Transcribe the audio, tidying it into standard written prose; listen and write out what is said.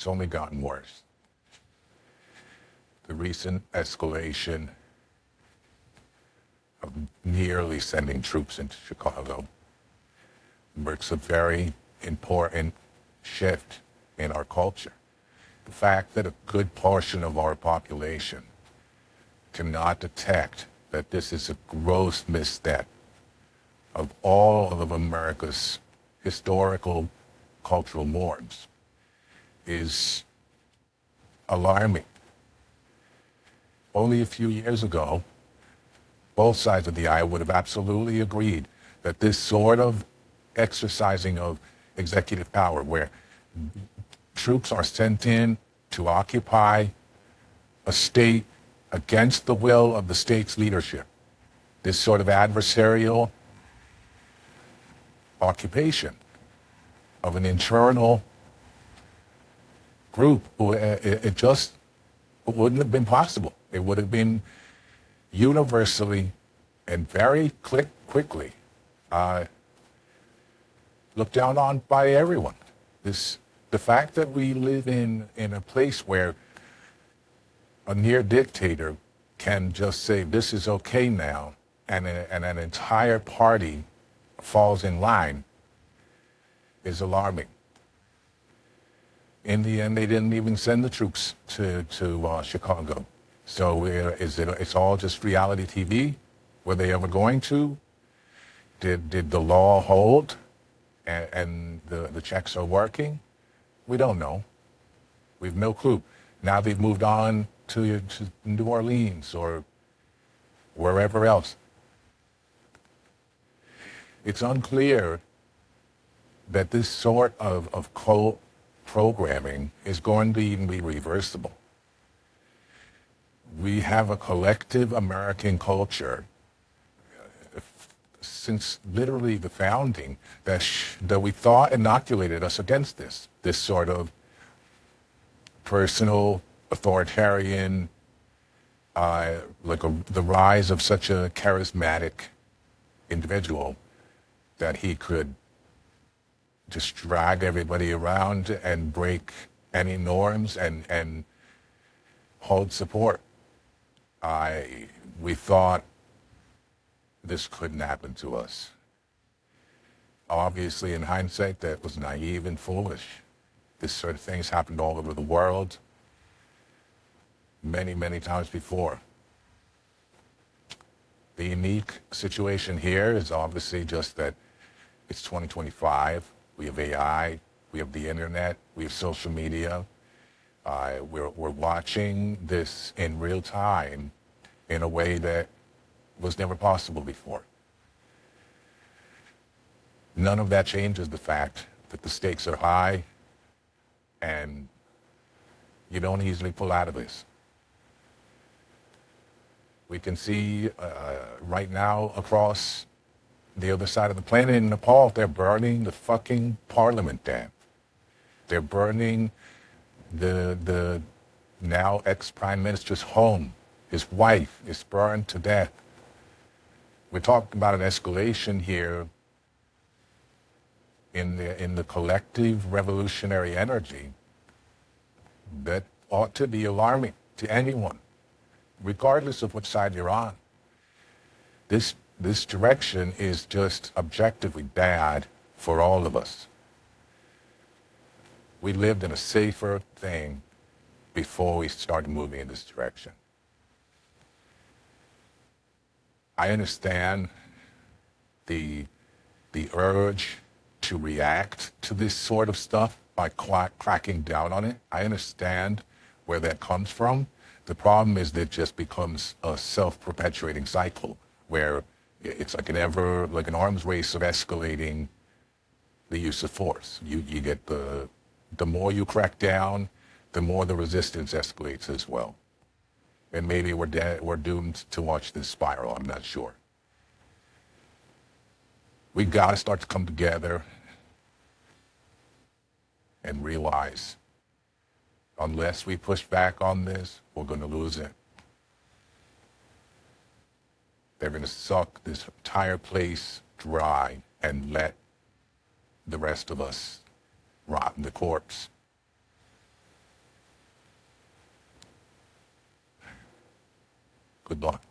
It's only gotten worse. The recent escalation of nearly sending troops into Chicago marks a very important shift in our culture. The fact that a good portion of our population cannot detect that this is a gross misstep of all of America's historical cultural norms is alarming. Only a few years ago, both sides of the aisle would have absolutely agreed that this sort of exercising of executive power, where troops are sent in to occupy a state against the will of the state's leadership, this sort of adversarial occupation of an internal group, it just wouldn't have been possible. It would have been universally and very quickly looked down on by everyone. The fact that we live in a place where a near dictator can just say this is okay now, and an entire party falls in line, is alarming. In the end, they didn't even send the troops to Chicago. So it's all just reality TV? Were they ever going to? Did the law hold and the checks are working? We don't know. We have no clue. Now they've moved on to New Orleans or wherever else. It's unclear that this sort of cult programming is going to even be reversible. We have a collective American culture since literally the founding that we thought inoculated us against this sort of personal, authoritarian, the rise of such a charismatic individual that he could just drag everybody around and break any norms and hold support. We thought this couldn't happen to us. Obviously, in hindsight, that was naive and foolish. This sort of thing's happened all over the world many, many times before. The unique situation here is obviously just that it's 2025. We have AI, we have the internet, we have social media. We're watching this in real time in a way that was never possible before. None of that changes the fact that the stakes are high and you don't easily pull out of this. We can see right now across the other side of the planet in Nepal, they're burning the fucking parliament down. They're burning the now ex-prime minister's home. His wife is burned to death. We're talking about an escalation here in the collective revolutionary energy that ought to be alarming to anyone, regardless of which side you're on. This direction is just objectively bad for all of us. We lived in a safer thing before we started moving in this direction. I understand the urge to react to this sort of stuff by cracking down on it. I understand where that comes from. The problem is that it just becomes a self-perpetuating cycle where it's like an arms race of escalating the use of force. You get the more you crack down, the more the resistance escalates as well. And maybe we're doomed to watch this spiral, I'm not sure. We gotta start to come together and realize unless we push back on this, we're gonna lose it. They're gonna suck this entire place dry and let the rest of us rot in the corpse. Good luck.